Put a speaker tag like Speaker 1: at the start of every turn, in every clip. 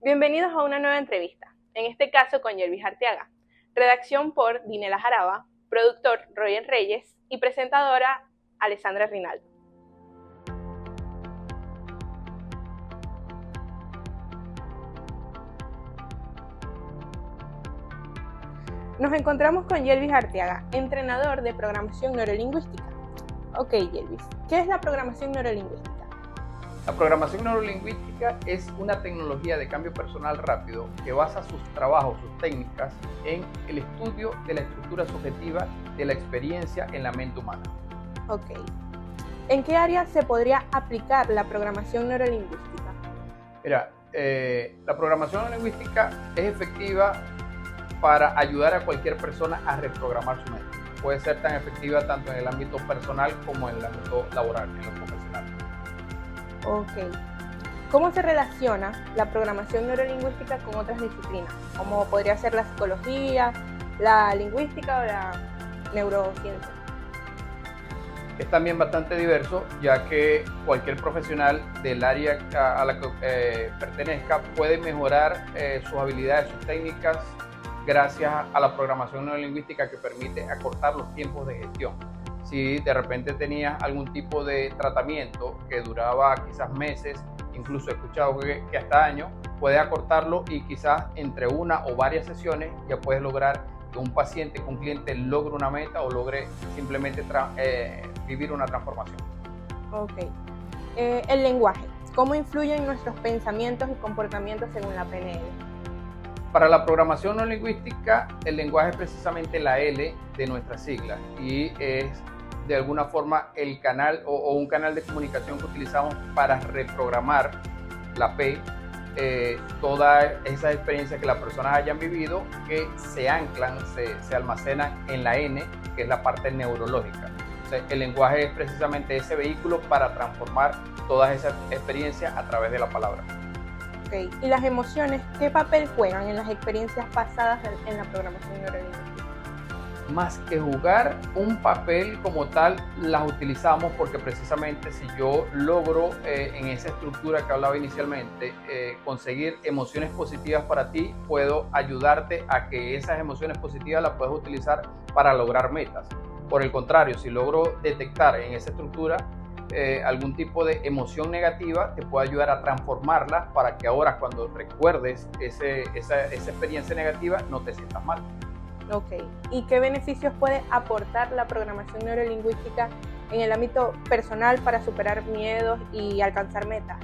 Speaker 1: Bienvenidos a una nueva entrevista, en este caso con Yelvis Arteaga. Redacción por Dinela Jaraba, productor Roger Reyes y presentadora Alessandra Rinaldo. Nos encontramos con Yelvis Arteaga, entrenador de programación neurolingüística. Ok, Yelvis, ¿qué es la programación neurolingüística?
Speaker 2: La programación neurolingüística es una tecnología de cambio personal rápido que basa sus trabajos, sus técnicas, en el estudio de la estructura subjetiva de la experiencia en la mente humana.
Speaker 1: Ok. ¿En qué área se podría aplicar la programación neurolingüística?
Speaker 2: Mira, la programación neurolingüística es efectiva para ayudar a cualquier persona a reprogramar su mente. Puede ser tan efectiva tanto en el ámbito personal como en el ámbito laboral, en lo profesional.
Speaker 1: Ok. ¿Cómo se relaciona la programación neurolingüística con otras disciplinas? Como podría ser la psicología, la lingüística o la neurociencia.
Speaker 2: Es también bastante diverso, ya que cualquier profesional del área a la que pertenezca puede mejorar sus habilidades, sus técnicas, gracias a la programación neurolingüística que permite acortar los tiempos de gestión. Si de repente tenías algún tipo de tratamiento que duraba quizás meses, incluso he escuchado que hasta años, puedes acortarlo y quizás entre una o varias sesiones ya puedes lograr que un paciente, que un cliente logre una meta o logre simplemente vivir una transformación.
Speaker 1: Ok. El lenguaje. ¿Cómo influye en nuestros pensamientos y comportamientos según la PNL?
Speaker 2: Para la programación no lingüística, el lenguaje es precisamente la L de nuestra sigla y es de alguna forma el canal o un canal de comunicación que utilizamos para reprogramar la P, todas esas experiencias que las personas hayan vivido que se anclan, se almacenan en la N, que es la parte neurológica. O sea, el lenguaje es precisamente ese vehículo para transformar todas esas experiencias a través de la palabra.
Speaker 1: Okay. ¿Y las emociones qué papel juegan en las experiencias pasadas en la programación neurolingüística?
Speaker 2: Más que jugar un papel como tal, las utilizamos porque precisamente si yo logro en esa estructura que hablaba inicialmente conseguir emociones positivas para ti, puedo ayudarte a que esas emociones positivas las puedas utilizar para lograr metas. Por el contrario, si logro detectar en esa estructura algún tipo de emoción negativa, te puede ayudar a transformarla para que ahora cuando recuerdes esa experiencia negativa no te sientas mal.
Speaker 1: Ok. ¿Y qué beneficios puede aportar la programación neurolingüística en el ámbito personal para superar miedos y alcanzar metas?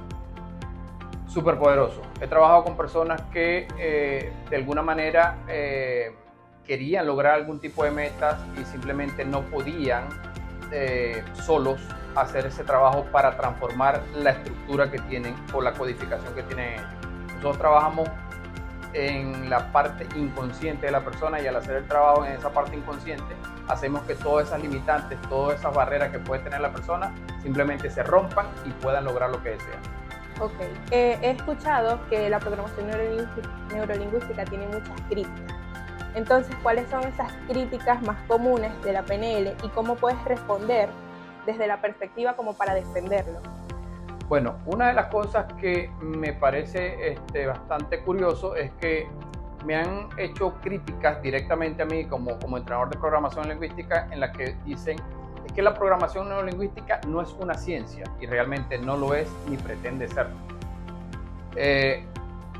Speaker 2: Súper poderoso. He trabajado con personas que de alguna manera querían lograr algún tipo de metas y simplemente no podían solos hacer ese trabajo para transformar la estructura que tienen o la codificación que tienen ellos. Nosotros trabajamos en la parte inconsciente de la persona y al hacer el trabajo en esa parte inconsciente hacemos que todas esas limitantes, todas esas barreras que puede tener la persona simplemente se rompan y puedan lograr lo que desean.
Speaker 1: Ok, he escuchado que la programación neurolingüística tiene muchas críticas. Entonces, ¿cuáles son esas críticas más comunes de la PNL y cómo puedes responder desde la perspectiva como para defenderlo?
Speaker 2: Bueno, una de las cosas que me parece bastante curioso es que me han hecho críticas directamente a mí como entrenador de programación lingüística en las que dicen es que la programación neurolingüística no es una ciencia y realmente no lo es ni pretende serlo.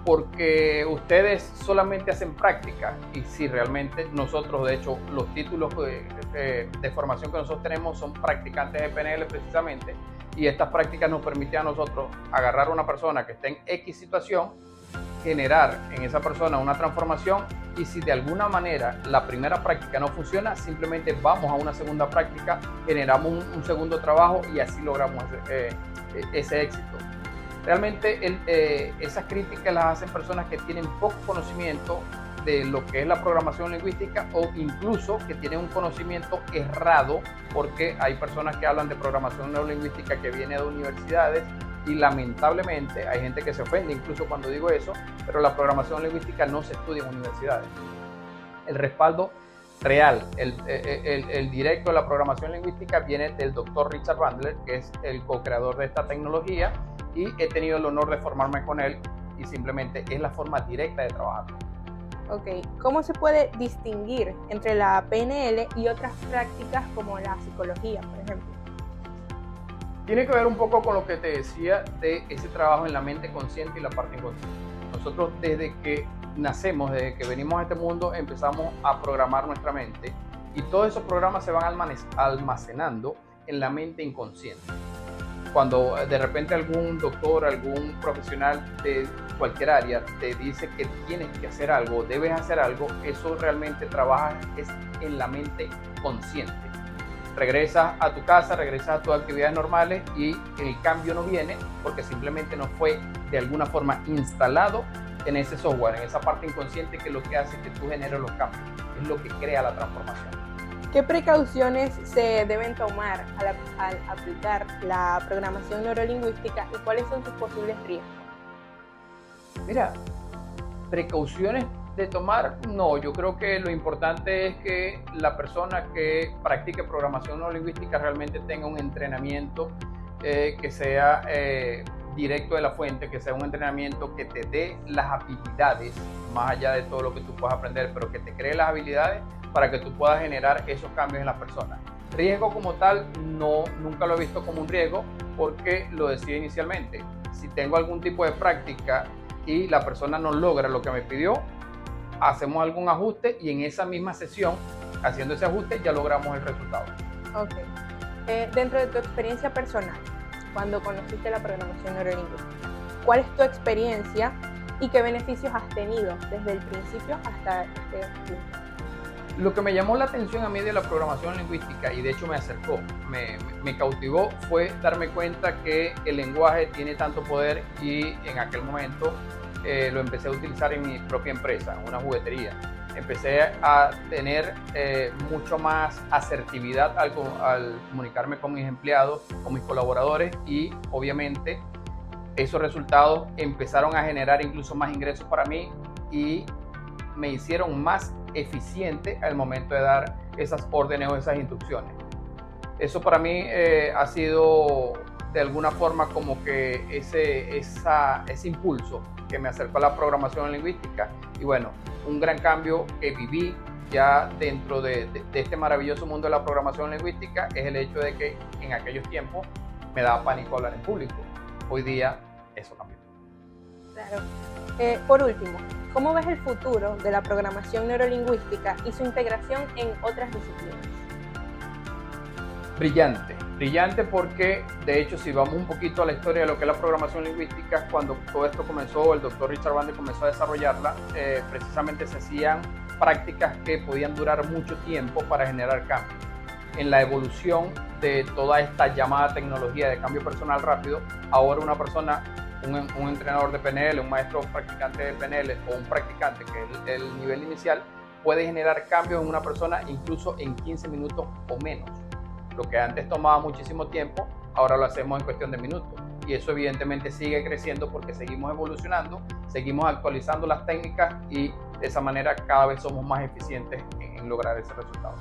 Speaker 2: Porque ustedes solamente hacen práctica y si realmente nosotros, de hecho, los títulos de formación que nosotros tenemos son practicantes de PNL precisamente y estas prácticas nos permiten a nosotros agarrar a una persona que esté en X situación, generar en esa persona una transformación y si de alguna manera la primera práctica no funciona, simplemente vamos a una segunda práctica, generamos un segundo trabajo y así logramos ese éxito. Realmente esas críticas las hacen personas que tienen poco conocimiento de lo que es la programación lingüística o incluso que tienen un conocimiento errado porque hay personas que hablan de programación neurolingüística que viene de universidades y lamentablemente hay gente que se ofende incluso cuando digo eso, pero la programación lingüística no se estudia en universidades. El respaldo real, el directo de la programación lingüística viene del doctor Richard Bandler, que es el co-creador de esta tecnología y he tenido el honor de formarme con él y simplemente es la forma directa de trabajar.
Speaker 1: Ok, ¿cómo se puede distinguir entre la PNL y otras prácticas como la psicología, por ejemplo?
Speaker 2: Tiene que ver un poco con lo que te decía de ese trabajo en la mente consciente y la parte inconsciente. Nosotros desde que nacemos, desde que venimos a este mundo, empezamos a programar nuestra mente y todos esos programas se van almacenando en la mente inconsciente. Cuando de repente algún doctor, algún profesional de cualquier área te dice que tienes que hacer algo, debes hacer algo, eso realmente trabaja es en la mente consciente. Regresas a tu casa, regresas a tus actividades normales y el cambio no viene porque simplemente no fue de alguna forma instalado en ese software, en esa parte inconsciente que lo que hace es que tú generes los cambios, es lo que crea la transformación.
Speaker 1: ¿Qué precauciones se deben tomar al aplicar la programación neurolingüística y cuáles son sus posibles riesgos?
Speaker 2: Mira, precauciones de tomar, no, yo creo que lo importante es que la persona que practique programación neurolingüística realmente tenga un entrenamiento que sea directo de la fuente, que sea un entrenamiento que te dé las habilidades, más allá de todo lo que tú puedas aprender, pero que te cree las habilidades para que tú puedas generar esos cambios en las personas. Riesgo como tal, no, nunca lo he visto como un riesgo porque lo decía inicialmente. Si tengo algún tipo de práctica y la persona no logra lo que me pidió, hacemos algún ajuste y en esa misma sesión, haciendo ese ajuste, ya logramos el resultado.
Speaker 1: Ok. Dentro de tu experiencia personal, cuando conociste la programación neurolingüística, ¿cuál es tu experiencia y qué beneficios has tenido desde el principio hasta este punto?
Speaker 2: Lo que me llamó la atención a mí de la programación lingüística, y de hecho me acercó, me cautivó, fue darme cuenta que el lenguaje tiene tanto poder y en aquel momento lo empecé a utilizar en mi propia empresa, en una juguetería. Empecé a tener mucho más asertividad al comunicarme con mis empleados, con mis colaboradores y obviamente esos resultados empezaron a generar incluso más ingresos para mí y me hicieron más eficiente al momento de dar esas órdenes o esas instrucciones. Eso para mí ha sido de alguna forma como que ese impulso que me acercó a la programación lingüística y bueno, un gran cambio que viví ya dentro de este maravilloso mundo de la programación lingüística es el hecho de que en aquellos tiempos me daba pánico hablar en público. Hoy día eso cambió.
Speaker 1: Claro. Por último, ¿cómo ves el futuro de la programación neurolingüística y su integración en otras disciplinas? Brillante porque de hecho si vamos un poquito a la historia de lo que es la programación lingüística, cuando todo esto comenzó, el doctor Richard Bandler comenzó a desarrollarla, precisamente se hacían prácticas que podían durar mucho tiempo para generar cambios. En la evolución de toda esta llamada tecnología de cambio personal rápido, ahora una persona, un entrenador de PNL, un maestro practicante de PNL o un practicante, que es el nivel inicial, puede generar cambios en una persona incluso en 15 minutos o menos. Lo que antes tomaba muchísimo tiempo, ahora lo hacemos en cuestión de minutos. Y eso evidentemente sigue creciendo porque seguimos evolucionando, seguimos actualizando las técnicas y de esa manera cada vez somos más eficientes en lograr ese resultado.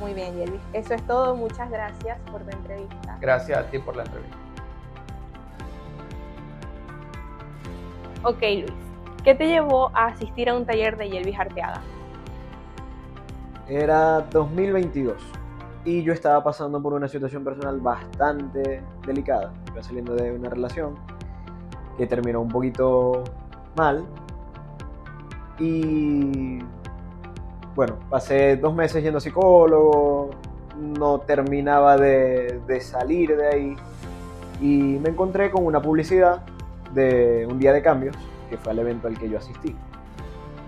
Speaker 1: Muy bien, Yelvis. Eso es todo. Muchas gracias por la entrevista.
Speaker 2: Gracias a ti por la entrevista.
Speaker 1: Ok, Luis. ¿Qué te llevó a asistir a un taller de Yelvis Arteaga?
Speaker 3: Era 2022 y yo estaba pasando por una situación personal bastante delicada. Iba saliendo de una relación que terminó un poquito mal y bueno, pasé 2 meses yendo a psicólogo, no terminaba de salir de ahí y me encontré con una publicidad de un día de cambios, que fue el evento al que yo asistí.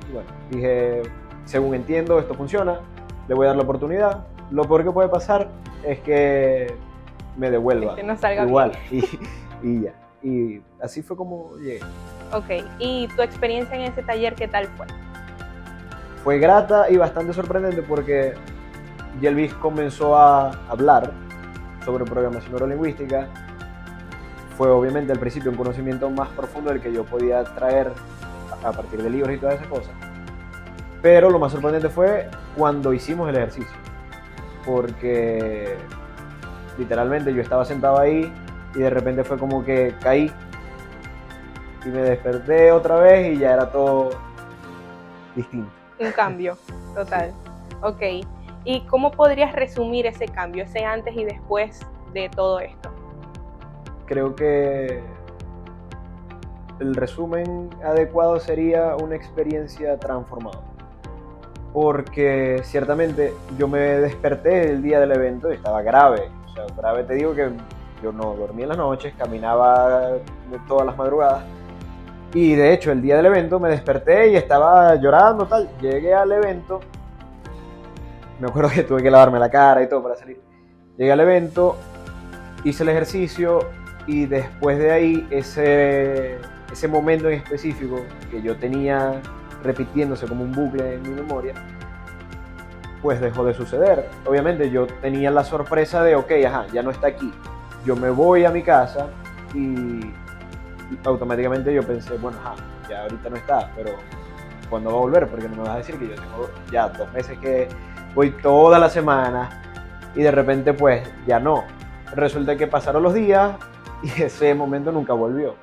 Speaker 3: Y bueno, dije, según entiendo, esto funciona, le voy a dar la oportunidad. Lo peor que puede pasar es que me devuelva
Speaker 1: que no salga
Speaker 3: igual y ya. Y así fue como llegué.
Speaker 1: Ok, ¿y tu experiencia en ese taller qué tal fue?
Speaker 3: Fue grata y bastante sorprendente porque Yelvis comenzó a hablar sobre programación neurolingüística. Fue obviamente al principio un conocimiento más profundo del que yo podía traer a partir de libros y todas esas cosas. Pero lo más sorprendente fue cuando hicimos el ejercicio. Porque literalmente yo estaba sentado ahí y de repente fue como que caí y me desperté otra vez y ya era todo distinto.
Speaker 1: Un cambio, total. Ok. ¿Y cómo podrías resumir ese cambio, ese antes y después de todo esto?
Speaker 3: Creo que el resumen adecuado sería una experiencia transformadora. Porque ciertamente yo me desperté el día del evento y estaba grave. O sea, grave te digo que yo no dormía en las noches, caminaba todas las madrugadas. Y de hecho el día del evento me desperté y estaba llorando, tal. Llegué al evento, me acuerdo que tuve que lavarme la cara y todo para salir. Llegué al evento, hice el ejercicio y después de ahí ese momento en específico que yo tenía repitiéndose como un bucle en mi memoria, pues dejó de suceder. Obviamente yo tenía la sorpresa de, ok, ya no está aquí. Yo me voy a mi casa y automáticamente yo pensé, bueno, ya ahorita no está, pero ¿cuándo va a volver? Porque no me vas a decir que yo tengo ya 2 meses que voy toda la semana y de repente pues ya no. Resulta que pasaron los días y ese momento nunca volvió.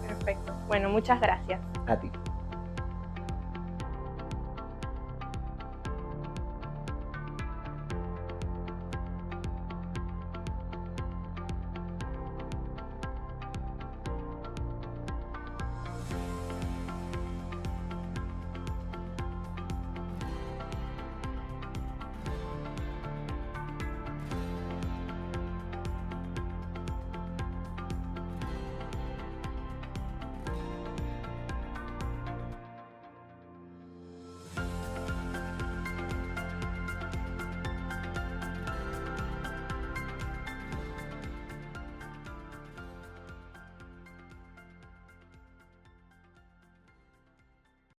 Speaker 1: Perfecto. Bueno, muchas gracias.
Speaker 3: A ti.